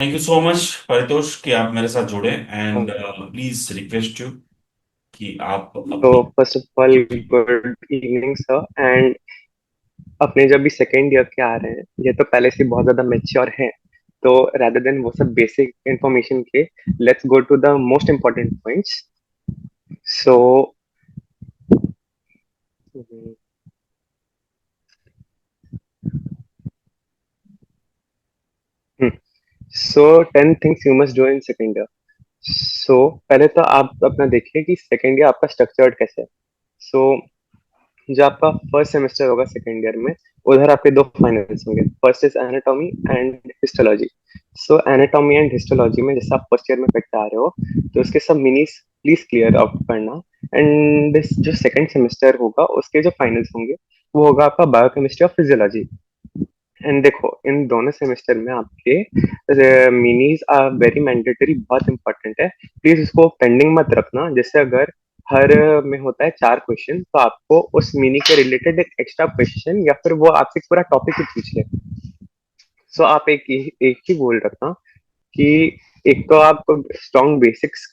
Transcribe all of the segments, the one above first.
Thank you so much Paritosh कि आप मेरे साथ जुड़े एंड हाँ। प्लीज रिक्वेस्ट यू कि आप तो अपनी first of all good evening sir and अपने जब भी सेकेंड ईयर के आ रहे हैं ये तो पहले से बहुत ज्यादा मेच्योर हैं। तो rather देन वो सब बेसिक इंफॉर्मेशन के let's go to the most important points. So so 10 things you must do in second year. So पहले तो आप अपना देखिए कि सेकेंड ईयर आपका स्ट्रक्चर्ड कैसे है। सो जो आपका फर्स्ट सेमेस्टर होगा सेकेंड ईयर में उधर आपके दो फाइनल्स होंगे। First is anatomy and histology. So anatomy and histology में जैसे आप फर्स्ट ईयर में करते आ रहे हो तो उसके सब मिनीस प्लीज क्लियर आउट करना। एंड दिस जो सेकंड सेमेस्टर होगा उसके जो फाइनल्स होंगे वो होगा आपका बायोकेमिस्ट्री और फिजियोलॉजी। एंड देखो इन दोनों सेमेस्टर में आपके मिनीज आर वेरी मैंडेटरी, बहुत इंपॉर्टेंट है। प्लीज उसको पेंडिंग मत रखना। जैसे अगर हर में होता है 4 क्वेश्चन तो आपको उस मिनी के रिलेटेड एक एक्स्ट्रा क्वेश्चन या फिर वो आपसे पूरा टॉपिक ही पूछ ले। सो आप एक ही गोल रखना कि एक तो आप स्ट्रॉन्ग बेसिक्स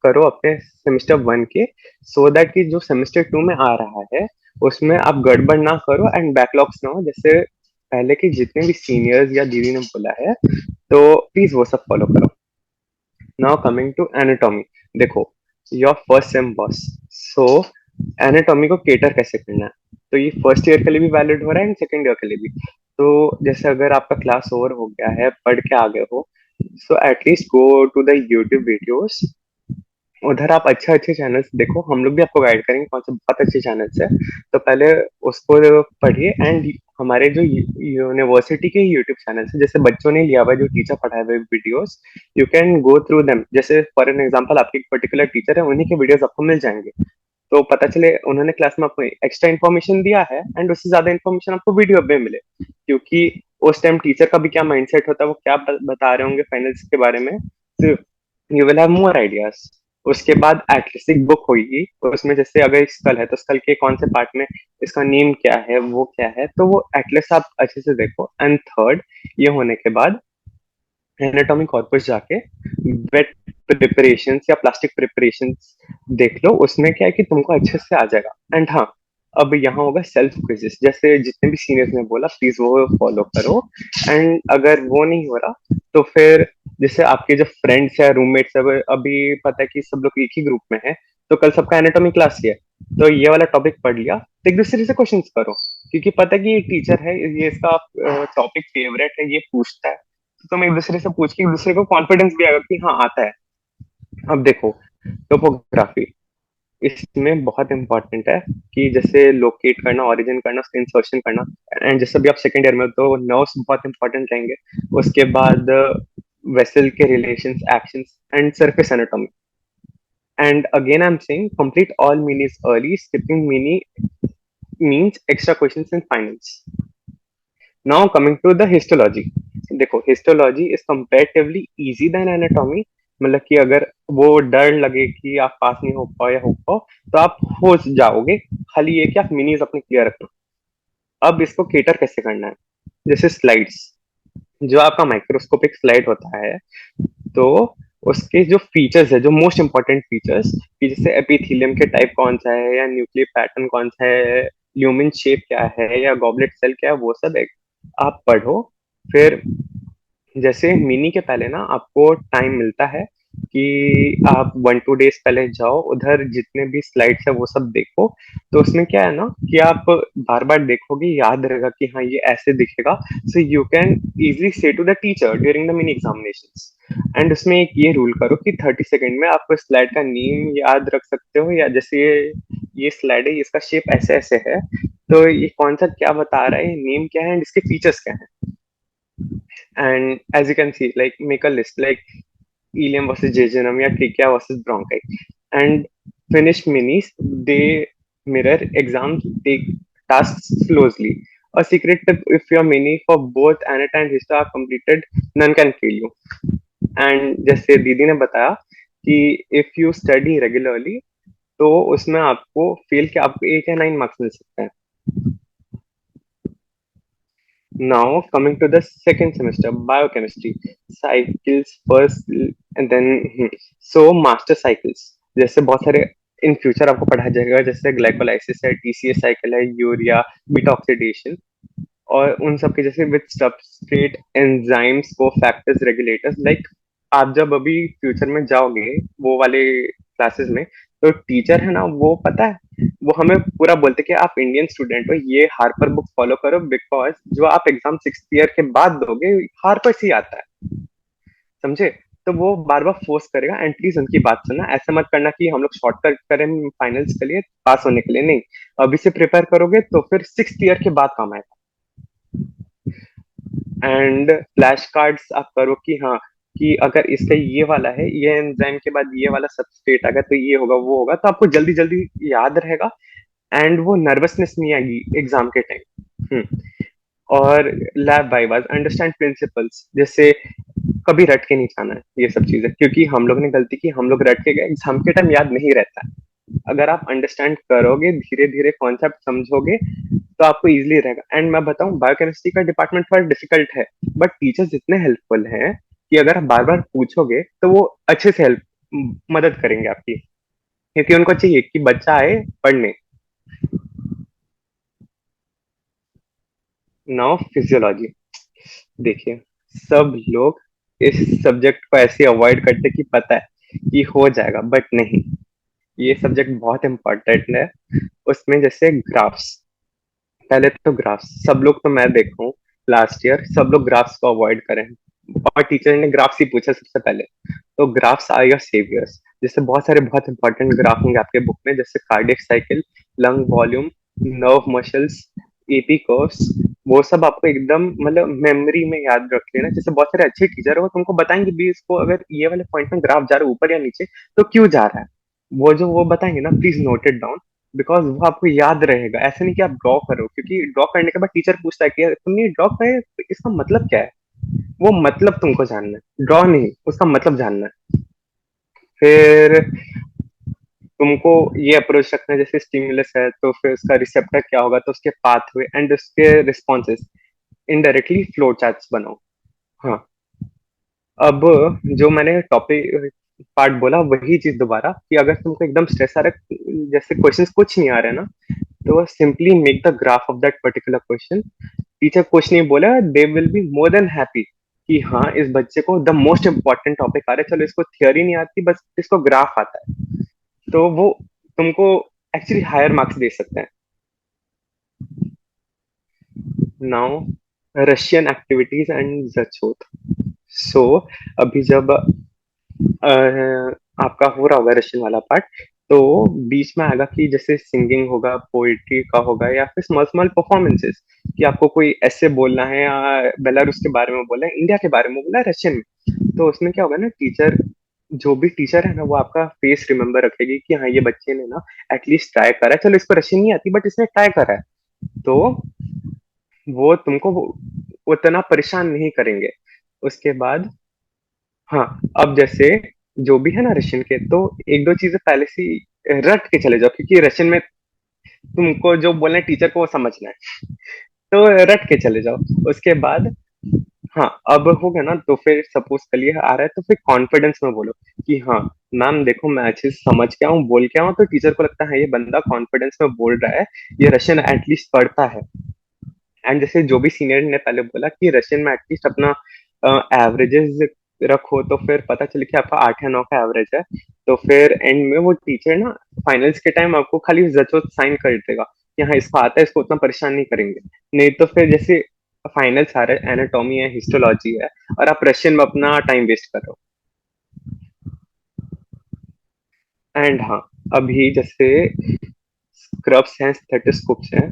करो अपने सेमेस्टर वन के, सो दैट कि जो सेमेस्टर टू में आ रहा है उसमें आप गड़बड़ ना करो एंड बैकलॉग्स ना हो जैसे पहले के जितने भी सीनियर्स या दीदी ने बोला है। तो प्लीज वो सब फॉलो करो। Now coming to anatomy. देखो your first sem boss. So anatomy को केटर कैसे करना है तो ये फर्स्ट ईयर के लिए भी वैलिड हो रहा है एंड सेकेंड ईयर के लिए भी। तो जैसे अगर आपका क्लास ओवर हो गया है पढ़ के आ गए हो so at least go to the YouTube videos. उधर आप अच्छे अच्छे चैनल्स देखो, हम लोग भी आपको गाइड करेंगे कौन से बहुत अच्छे चैनल्स है। तो पहले उसको पढ़िए एंड हमारे जो यूनिवर्सिटी के यूट्यूब चैनल्स है जैसे बच्चों ने लिया हुआ है जो टीचर पढ़ाए हुए videos, you can go through them. जैसे फॉर एन एग्जांपल आपके एक पर्टिकुलर टीचर है उन्हीं के वीडियोस आपको मिल जाएंगे। तो पता चले उन्होंने क्लास में आपको एक्स्ट्रा इन्फॉर्मेशन दिया है एंड उससे ज्यादा इन्फॉर्मेशन आपको वीडियो में मिले। क्योंकि उस टाइम टीचर का भी क्या माइंडसेट होता है, वो क्या बता रहे होंगे फाइनल्स के बारे में। You will have more ideas. उसके बाद एटलीस्ट एक बुक होगी उसमें जैसे अगर स्कल है तो स्कल के कौन से पार्ट में इसका नेम क्या है वो क्या है, तो वो एटलीस्ट आप अच्छे से देखो। एंड थर्ड, ये होने के बाद एनाटॉमी कॉर्पस जाके वेट प्रिपरेशन या प्लास्टिक प्रिपरेशन देख लो, उसमें क्या है कि तुमको अच्छे से आ जाएगा। एंड हाँ, अब यहाँ होगा सेल्फ क्विजेस जैसे जितने भी सीनियर्स ने बोला प्लीज वो फॉलो करो। एंड अगर वो नहीं हो रहा तो फिर जैसे आपके जो फ्रेंड्स या रूममेट्स है अभी पता है कि सब लोग एक ही ग्रुप में है तो कल सबका एनाटॉमी क्लास ही है तो ये वाला टॉपिक पढ़ लिया तो एक दूसरे से क्वेश्चंस करो। क्योंकि पता है कि ये टीचर है, ये इसका टॉपिक फेवरेट है, ये पूछता है तो तुम एक दूसरे से पूछ के एक दूसरे को कॉन्फिडेंस भी आएगा कि हाँ आता है। अब देखो टोपोग्राफी इसमें बहुत इंपॉर्टेंट है कि जैसे लोकेट करना, ओरिजिन करना, उसका इंसर्शन करना। एंड जैसे भी आप सेकेंड ईयर में हो तो नर्व्स बहुत इंपॉर्टेंट रहेंगे। उसके बाद वेसल के relations, actions and surface anatomy. And again I am saying complete all minis early, skipping mini means extra questions in finals. Now coming to the histology. देखो histology is comparatively easy than anatomy. मतलब कि अगर वो डर लगे कि आप पास नहीं हो पाओ या हो पाओ तो आप हो जाओगे। खाली ये कि आप मिनीज अपने क्लियर रखना। अब इसको केटर कैसे करना है, जैसे स्लाइड्स, जो आपका माइक्रोस्कोपिक स्लाइड होता है तो उसके जो फीचर्स है, जो मोस्ट इंपॉर्टेंट फीचर्स कि जैसे एपिथेलियम के टाइप कौन सा है या न्यूक्लियर पैटर्न कौन सा है, ल्यूमिन शेप क्या है या गॉबलेट सेल क्या है, वो सब एक आप पढ़ो। फिर जैसे मिनी के पहले ना आपको टाइम मिलता है कि आप 1-2 डेज पहले जाओ उधर जितने भी स्लाइड्स है वो सब देखो। तो उसमें क्या है ना कि आप बार बार देखोगे, याद रहेगा कि हाँ ये ऐसे दिखेगा। So you can easily say to the teacher during the mini examination. And उसमें एक ये रूल करो कि 30 सेकेंड में आप स्लाइड का नेम याद रख सकते हो, या जैसे ये स्लाइड है इसका शेप ऐसे ऐसे है तो ये कौन सा क्या बता रहा है, नेम क्या है एंड इसके फीचर्स क्या है। And as you can see, like make a list like ileum versus jejunum या trachea versus bronchi. And finished minis, they mirror exams, take tasks closely. A secret tip: if your mini for both anata and histo are completed, none can fail you. And जैसे दीदी ने बताया कि if you study regularly तो उसमें आपको fail के आपको 8 या 9 मार्क्स मिल सकते हैं। Now coming to the second semester, biochemistry, cycles first and then so master cycles, जैसे बहुत सारे इन फ्यूचर आपको पढ़ाया जाएगा, जैसे ग्लाइकोलाइसिस है, टीसीएस साइकिल है, यूरिया बीटा ऑक्सीडेशन, और उन सब के जैसे विद सबस्ट्रेट एंजाइम्स को फैक्टर्स रेगुलेटर्स, लाइक आप जब अभी फ्यूचर में जाओगे वो वाले क्लासेस में, तो टीचर है ना वो पता है वो हमें पूरा बोलते कि आप इंडियन स्टूडेंट हो, ये हार्पर बुक फॉलो करो, बिकॉज जो आप एग्जाम 6th ईयर के बाद दोगे हार्पर से ही आता है, समझे? तो वो बार बार फोर्स करेगा, एंड प्लीज उनकी बात सुनना, ऐसा मत करना कि हम लोग शॉर्टकट करें फाइनल्स के लिए पास होने के लिए, नहीं, अभी से प्रिपेयर करोगे तो फिर 6th ईयर के बाद काम आएगा। एंड फ्लैश कार्ड्स आप करो कि हाँ, कि अगर इसका ये वाला है, ये एंजाइम के बाद ये वाला सबस्ट्रेट आएगा तो ये होगा वो होगा, तो आपको जल्दी जल्दी याद रहेगा, एंड वो नर्वसनेस नहीं आएगी एग्जाम के टाइम। और लैब वाइवाज, अंडरस्टैंड प्रिंसिपल्स, जैसे कभी रट के नहीं जाना है ये सब चीजें, क्योंकि हम लोग ने गलती की, हम लोग रट के गए, एग्जाम के टाइम याद नहीं रहता है। अगर आप अंडरस्टैंड करोगे, धीरे धीरे कॉन्सेप्ट समझोगे, तो आपको इजीली रहेगा। एंड मैं बताऊं, बायोकेमिस्ट्री का डिपार्टमेंट थोड़ा डिफिकल्ट है, बट टीचर्स इतने हेल्पफुल हैं कि अगर आप बार बार पूछोगे तो वो अच्छे से हेल्प मदद करेंगे आपकी, क्योंकि उनको चाहिए कि बच्चा आए पढ़ने। नाउ फिजियोलॉजी, देखिए, सब लोग इस सब्जेक्ट को ऐसे अवॉइड करते कि पता है कि हो जाएगा, बट नहीं, ये सब्जेक्ट बहुत इंपॉर्टेंट है। उसमें जैसे ग्राफ्स, पहले तो ग्राफ्स सब लोग, तो मैं देखा हूँ लास्ट ईयर सब लोग ग्राफ्स को अवॉइड करें, और टीचर ने ग्राफ्स ही पूछा सबसे पहले। तो ग्राफ्स आर योर सेवियर्स, जैसे बहुत सारे बहुत इंपॉर्टेंट ग्राफ होंगे आपके बुक में, जैसे cardiac cycle, lung volume, nerve muscles, AP curves, वो सब आपको एकदम मतलब मेमोरी में याद रख लेना। जैसे बहुत सारे अच्छे टीचर हो तुमको बताएंगे भी इसको, अगर ये वाले पॉइंट में ग्राफ जा रहा है ऊपर या नीचे तो क्यों जा रहा है, वो जो वो बताएंगे ना, please note it down, because वो आपको याद रहेगा। ऐसे नहीं कि आप ड्रॉ करो, क्योंकि ड्रॉ करने के बाद टीचर पूछता है कि तुमने ड्रॉ करे तो इसका मतलब क्या है, वो मतलब तुमको जानना है, ड्रॉ नहीं, उसका मतलब जानना है। फिर तुमको ये अप्रोच रखना है, जैसे स्टिमुलस है तो फिर उसका रिसेप्टर क्या होगा, तो उसके पाथवे एंड उसके रिस्पॉन्सेस, इनडायरेक्टली फ्लो चार्ट्स बनाओ। हाँ, अब जो मैंने टॉपिक पार्ट बोला वही चीज दोबारा, कि अगर तुमको एकदम स्ट्रेस आ रहा है, जैसे क्वेश्चंस कुछ नहीं आ रहे ना, तो simply make the graph of that particular question. Teacher कुछ नहीं बोला, they will be more than happy कि हाँ इस बच्चे को द मोस्ट इंपॉर्टेंट टॉपिक आ रहा है, चलो इसको थियोरी नहीं आती बस इसको ग्राफ आता है, तो वो तुमको एक्चुअली हायर मार्क्स दे सकते हैं। नाउ रशियन एक्टिविटीज एंड जचोत। सो अभी जब आपका हो रहा होगा रशियन वाला पार्ट, तो बीच में आएगा कि जैसे सिंगिंग होगा, पोइट्री का होगा, या फिर स्मॉल स्मॉल परफॉर्मेंसेस, कि आपको कोई ऐसे बोलना है, या बेलारूस के बारे में बोलना है, इंडिया के बारे में बोलना है रशियन में। तो उसमें क्या होगा ना, टीचर, जो भी टीचर है ना वो आपका फेस रिमेम्बर रखेगी कि हाँ ये बच्चे ने ना एटलीस्ट ट्राई करा है, चलो इसको रशियन नहीं आती बट इसने ट्राई करा है, तो वो तुमको उतना परेशान नहीं करेंगे। उसके बाद हाँ, अब जैसे जो भी है ना रशियन के, तो एक दो चीजें पहले से ही रट के चले जाओ, क्योंकि रशियन में तुमको जो बोलना है टीचर को वो समझना है, तो रट के चले जाओ। उसके बाद हाँ, अब हो गया ना, तो फिर सपोज करिए आ रहा है तो फिर कॉन्फिडेंस में बोलो कि हाँ मैम देखो मैं अच्छे से समझ के आऊँ, बोल के आऊँ, तो टीचर को लगता है ये बंदा कॉन्फिडेंस में बोल रहा है, ये रशियन एटलीस्ट पढ़ता है। एंड जैसे जो भी सीनियर ने पहले बोला कि रशियन में एटलीस्ट अपना एवरेजेस रखो, तो फिर पता चले कि आपका 8 या 9 का एवरेज है, तो फिर एंड में वो टीचर ना फाइनल्स के टाइम आपको खाली जचो साइन कर देगा कि हाँ इसको आता है, इसको उतना परेशान नहीं करेंगे। नहीं तो फिर जैसे फाइनल्स आ रहे हैं, एनाटॉमी है, हिस्टोलॉजी है, और आप रशियन में अपना टाइम वेस्ट कर रहे हो। एंड हाँ, अभी जैसे स्क्रब्स हैं, स्टेथोस्कोप्स हैं,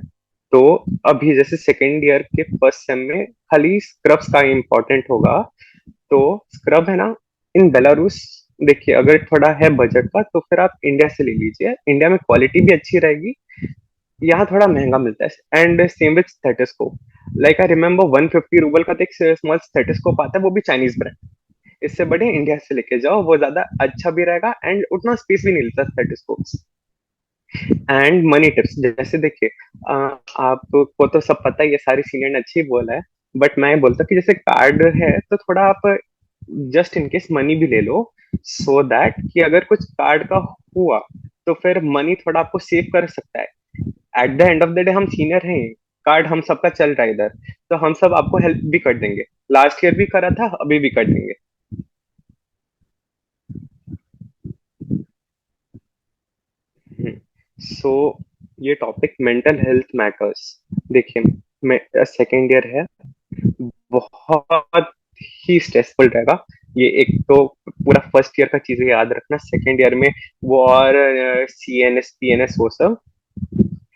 तो अभी जैसे सेकेंड ईयर के फर्स्ट सेम में खाली स्क्रब्स का इम्पोर्टेंट होगा। तो स्क्रब है ना, इन बेलारूस, देखिए अगर थोड़ा है बजट का तो फिर आप इंडिया से ले लीजिए, इंडिया में क्वालिटी भी अच्छी रहेगी, यहाँ थोड़ा महंगा मिलता है। And same with stethoscope, like I remember 150 rouble का तो एक स्मॉल स्टेथोस्कोप आता है, वो भी चाइनीज ब्रांड। इससे बड़े इंडिया से लेके जाओ, वो ज्यादा अच्छा भी रहेगा, एंड उतना स्पेस भी नहीं लेता स्टेथोस्कोप। एंड मनी टिप्स, जैसे देखिए आपको तो सब पता है, ये सारी सीनियर ने अच्छी बोला है, बट मैं बोलता कि जैसे कार्ड है तो थोड़ा आप जस्ट इन केस मनी भी ले लो, सो दैट कि अगर कुछ कार्ड का हुआ तो फिर मनी थोड़ा आपको सेव कर सकता है। At the end of the day हम सीनियर हैं, कार्ड हम सबका चल रहा है इधर, तो हम सब आपको हेल्प भी कर देंगे। लास्ट ईयर भी करा था, अभी भी कर देंगे। सो ये टॉपिक मेंटल हेल्थ मैटर्स। देखिए, सेकेंड ईयर है, बहुत ही स्ट्रेसफुल रहेगा। ये एक तो पूरा फर्स्ट ईयर का चीजें याद रखना, सेकेंड ईयर में वो और CNS PNS वो सब,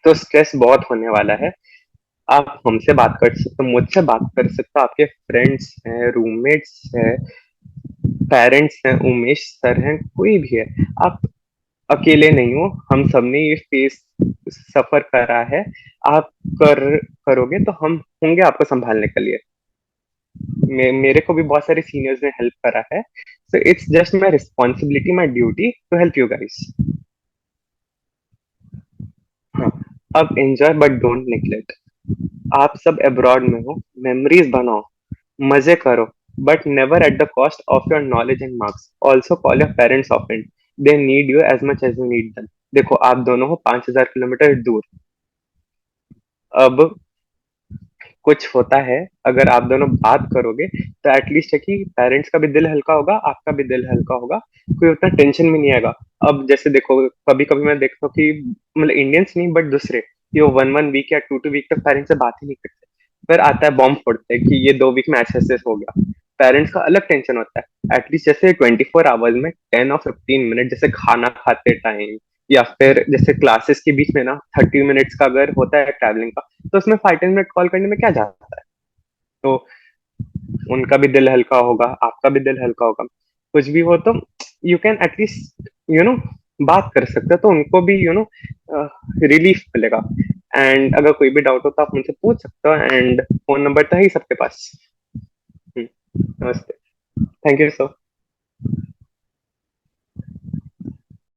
तो स्ट्रेस बहुत होने वाला है। आप हमसे बात कर सकते हो, मुझसे बात कर सकते हो, आपके फ्रेंड्स हैं, रूममेट्स हैं, पेरेंट्स हैं, उमेश सर हैं, कोई भी है। आप अकेले नहीं हो, हम सबने ये फेस सफर करा है। आप करोगे तो हम होंगे आपको संभालने के लिए। मेरे को भी बहुत सारे सीनियर्स ने हेल्प करा है, so it's just my responsibility, my duty to help you guys. हाँ, अब एंजॉय बट डोंट नेग्लेक्ट। आप सब अब्रॉड में हो, मेमोरीज बनाओ, मजे करो, but never at the cost of your knowledge and marks. Also call your parents ऑफेंड, they need you as much as you need them. देखो, आप दोनों हो 5,000 किलोमीटर दूर। अब कुछ होता है, अगर आप दोनों बात करोगे तो एटलीस्ट है कि पेरेंट्स का भी दिल हल्का होगा, आपका भी दिल हल्का होगा, कोई उतना टेंशन भी नहीं आएगा। अब जैसे देखो, कभी कभी मैं देखता हूँ कि मतलब इंडियंस नहीं बट दूसरे, कि वो 1 1 वीक या 2 2 वीक तक पेरेंट्स से बात ही नहीं करते। फिर आता है बॉम्ब फोड़ते हैं कि ये 2 वीक में ऐसे ऐसे हो गया। पेरेंट्स का अलग टेंशन होता है, एटलीस्ट जैसे 24 आवर्स में 10 और 15 मिनट, जैसे खाना खाते टाइम या फिर जैसे क्लासेस के बीच में ना 30 मिनट्स का अगर होता है ट्रैवलिंग का, तो उसमें 5 10 मिनट कॉल करने में क्या जाता है। तो उनका भी दिल हल्का होगा, आपका भी दिल हल्का होगा। कुछ भी हो तो यू कैन एटलीस्ट बात कर सकते हो, तो उनको भी रिलीफ मिलेगा। एंड अगर कोई भी डाउट हो तो आप मुझसे पूछ सकते हो, एंड फोन नंबर तो है ही सबके पास। नमस्ते। Thank you sir.